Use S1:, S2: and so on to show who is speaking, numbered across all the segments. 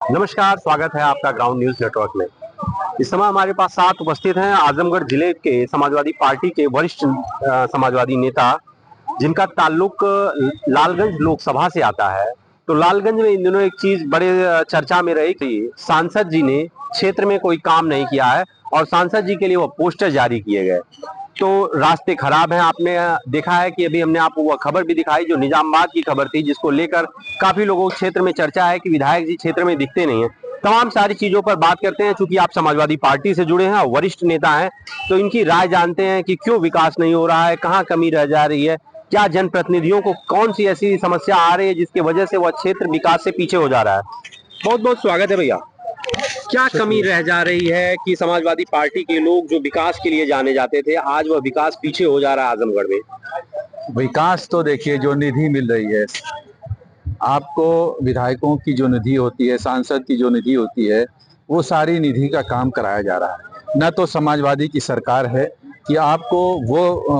S1: नमस्कार, स्वागत है आपका ग्राउंड न्यूज नेटवर्क में। इस समय हमारे पास साथ उपस्थित हैं आजमगढ़ जिले के समाजवादी पार्टी के वरिष्ठ समाजवादी नेता, जिनका ताल्लुक लालगंज लोकसभा से आता है। तो लालगंज में इन दिनों एक चीज बड़े चर्चा में रही थी, सांसद जी ने क्षेत्र में कोई काम नहीं किया है और सांसद जी के लिए वो पोस्टर जारी किए गए। तो रास्ते खराब हैं। आपने देखा है कि अभी हमने आपको वह खबर भी दिखाई जो निजामाबाद की खबर थी, जिसको लेकर काफी लोगों के क्षेत्र में चर्चा है कि विधायक जी क्षेत्र में दिखते नहीं है। तमाम सारी चीजों पर बात करते हैं। चूंकि आप समाजवादी पार्टी से जुड़े हैं और वरिष्ठ नेता हैं, तो इनकी राय जानते हैं कि क्यों विकास नहीं हो रहा है, कहाँ कमी रह जा रही है, क्या जनप्रतिनिधियों को कौन सी ऐसी समस्या आ रही है जिसकी वजह से वह क्षेत्र विकास से पीछे हो जा रहा है। बहुत बहुत स्वागत है भैया। क्या कमी रह जा रही है कि समाजवादी पार्टी के लोग जो विकास के लिए जाने जाते थे, आज वह विकास पीछे हो जा रहा है आजमगढ़ में?
S2: विकास तो देखिए, जो निधि मिल रही है आपको, विधायकों की जो निधि होती है, सांसद की जो निधि होती है, वो सारी निधि का काम कराया जा रहा है। न तो समाजवादी की सरकार है कि आपको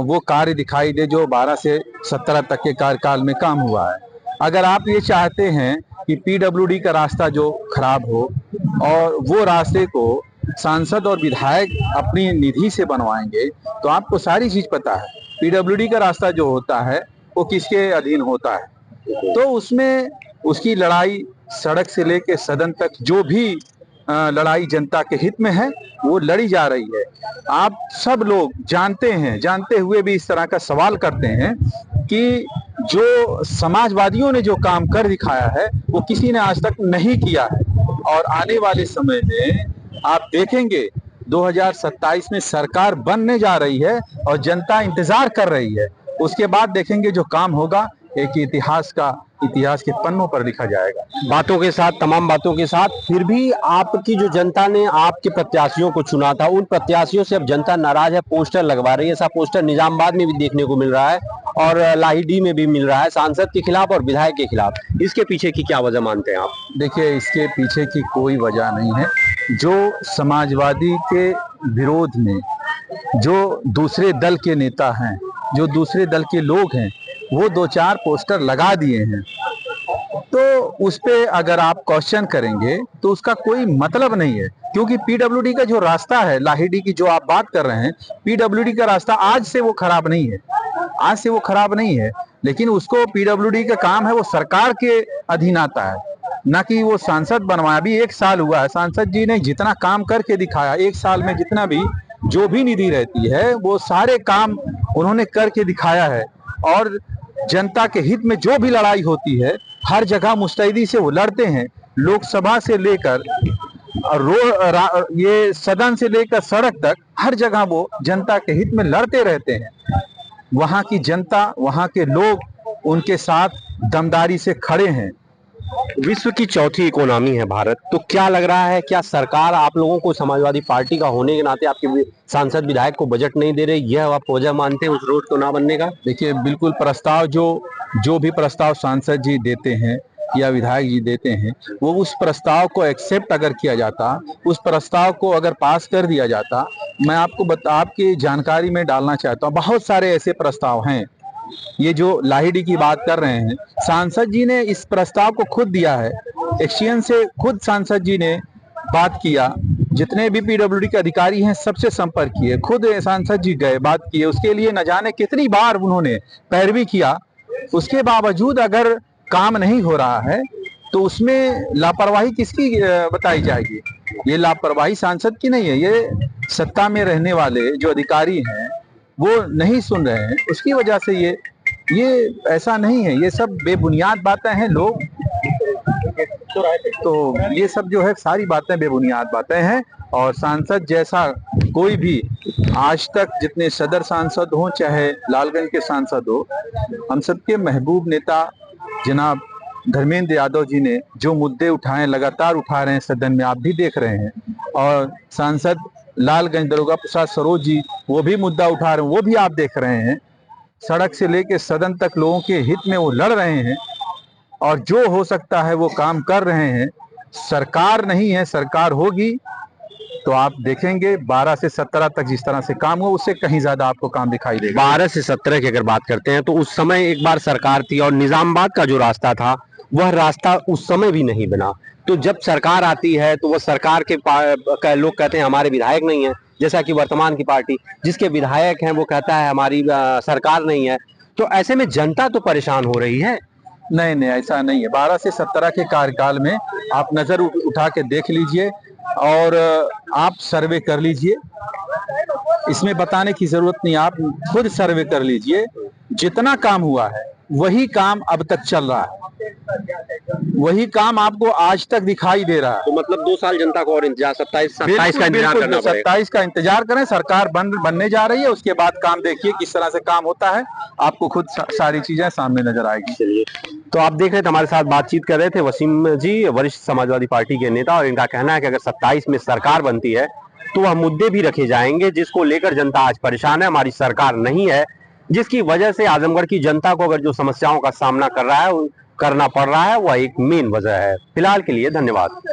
S2: वो कार्य दिखाई दे जो 12 से 17 तक के कार्यकाल में काम हुआ है। अगर आप ये चाहते हैं कि पीडब्ल्यूडी का रास्ता जो खराब हो और वो रास्ते को सांसद और विधायक अपनी निधि से बनवाएंगे, तो आपको सारी चीज पता है पीडब्ल्यूडी का रास्ता जो होता है वो किसके अधीन होता है। तो उसमें उसकी लड़ाई सड़क से लेके सदन तक जो भी लड़ाई जनता के हित में है वो लड़ी जा रही है। आप सब लोग जानते हैं, जानते हुए भी इस तरह का सवाल करते हैं कि जो समाजवादियों ने जो काम कर दिखाया है वो किसी ने आज तक नहीं किया है। और आने वाले समय में आप देखेंगे 2027 में सरकार बनने जा रही है और जनता इंतजार कर रही है। उसके बाद देखेंगे जो काम होगा एक इतिहास के पन्नों पर लिखा जाएगा।
S1: बातों के साथ, तमाम बातों के साथ, फिर भी आपकी जो जनता ने आपके प्रत्याशियों को चुना था, उन प्रत्याशियों से अब जनता नाराज है, पोस्टर लगवा रही है। ऐसा पोस्टर निजामाबाद में भी देखने को मिल रहा है और लाहिड़ी में भी मिल रहा है, सांसद के खिलाफ और विधायक के खिलाफ। इसके पीछे की क्या वजह मानते हैं आप?
S2: देखिए, इसके पीछे की कोई वजह नहीं है। जो समाजवादी के विरोध में जो दूसरे दल के नेता हैं, जो दूसरे दल के लोग हैं, वो 2-4 पोस्टर लगा दिए हैं, तो उस पे अगर आप क्वेश्चन करेंगे तो उसका कोई मतलब नहीं है। क्योंकि पीडब्ल्यूडी का जो रास्ता है, लाहिड़ी की जो आप बात कर रहे हैं, पीडब्ल्यूडी का रास्ता आज से वो खराब नहीं है, आज से वो खराब नहीं है। लेकिन उसको पीडब्ल्यूडी का काम है, वो सरकार के अधीन आता है, ना कि वो सांसद बनवाया। अभी 1 साल हुआ है, सांसद जी ने जितना काम करके दिखाया, 1 साल में जितना भी जो भी निधि रहती है वो सारे काम उन्होंने करके दिखाया है। और जनता के हित में जो भी लड़ाई होती है हर जगह मुस्तैदी से वो लड़ते हैं। लोकसभा से लेकर ये सदन से लेकर सड़क तक हर जगह वो जनता के हित में लड़ते रहते हैं। वहां की जनता, वहां के लोग उनके साथ दमदारी से खड़े हैं।
S1: विश्व की चौथी इकोनॉमी है भारत, तो क्या लग रहा है, क्या सरकार आप लोगों को समाजवादी पार्टी का होने के नाते आपके सांसद विधायक को बजट नहीं दे रही, यह आप वजह मानते हैं उस रोड को ना बनने का?
S2: देखिए, बिल्कुल प्रस्ताव जो भी प्रस्ताव सांसद जी देते हैं या विधायक जी देते हैं, वो उस प्रस्ताव को एक्सेप्ट अगर किया जाता, उस प्रस्ताव को अगर पास कर दिया जाता, मैं आपकी जानकारी में डालना चाहता हूँ, बहुत सारे ऐसे प्रस्ताव हैं। ये जो लाहिड़ी की बात कर रहे हैं, सांसद जी ने इस प्रस्ताव को खुद दिया है, एक्सचेंज से खुद सांसद जी ने बात किया, जितने भी पीडब्ल्यूडी के अधिकारी हैं सबसे संपर्क किए, खुद सांसद जी गए, बात किए, उसके लिए न जाने कितनी बार उन्होंने पैरवी किया। उसके बावजूद अगर काम नहीं हो रहा है तो उसमें लापरवाही किसकी बताई जाएगी? ये लापरवाही सांसद की नहीं है, ये सत्ता में रहने वाले जो अधिकारी हैं वो नहीं सुन रहे हैं, उसकी वजह से ये ऐसा नहीं है। ये सब बेबुनियाद बातें हैं। लोग तो ये सब जो है सारी बातें बेबुनियाद बातें हैं। और सांसद जैसा कोई भी आज तक, जितने सदर सांसद हों चाहे लालगंज के सांसद हो, हम सबके महबूब नेता जनाब धर्मेंद्र यादव जी ने जो मुद्दे उठाए, लगातार उठा रहे हैं सदन में, आप भी देख रहे हैं। और सांसद लालगंज दरोगा प्रसाद सरोज जी वो भी मुद्दा उठा रहे हैं, वो भी आप देख रहे हैं। सड़क से लेके सदन तक लोगों के हित में वो लड़ रहे हैं और जो हो सकता है वो काम कर रहे हैं। सरकार नहीं है, सरकार होगी तो आप देखेंगे 12 से 17 तक जिस तरह से काम हो, उससे कहीं ज्यादा आपको काम दिखाई देगा।
S1: 12 से 17 की अगर बात करते हैं तो उस समय एक बार सरकार थी और निजामाबाद का जो रास्ता था वह रास्ता उस समय भी नहीं बना। तो जब सरकार आती है तो वो सरकार के लोग कहते हैं हमारे विधायक नहीं है, जैसा कि वर्तमान की पार्टी जिसके विधायक हैं वो कहता है हमारी सरकार नहीं है। तो ऐसे में जनता तो परेशान हो रही है।
S2: नहीं नहीं, ऐसा नहीं है। 12 से 17 के कार्यकाल में आप नजर उठा के देख लीजिए और आप सर्वे कर लीजिए। इसमें बताने की जरूरत नहीं, आप खुद सर्वे कर लीजिए। जितना काम हुआ है वही काम अब तक चल रहा है, वही काम आपको आज तक दिखाई दे रहा है।
S1: तो मतलब 2 साल जनता को और इंतजार, 27 का इंतजार
S2: बिल्कुल
S1: करना पड़ेगा।
S2: 27 का इंतजार करें। सरकार बनने जा रही है, उसके बाद काम देखिए किस तरह से काम होता है, आपको खुद सारी चीजें सामने नजर आएगी।
S1: चलिए, तो आप देख रहे थे हमारे साथ बातचीत कर रहे थे वसीम जी, वरिष्ठ समाजवादी पार्टी के नेता, और इनका कहना है कि अगर 27 में सरकार बनती है तो वह मुद्दे भी रखे जाएंगे जिसको लेकर जनता आज परेशान है। हमारी सरकार नहीं है, जिसकी वजह से आजमगढ़ की जनता को अगर जो समस्याओं का सामना करना पड़ रहा है वह एक मेन वजह है। फिलहाल के लिए धन्यवाद।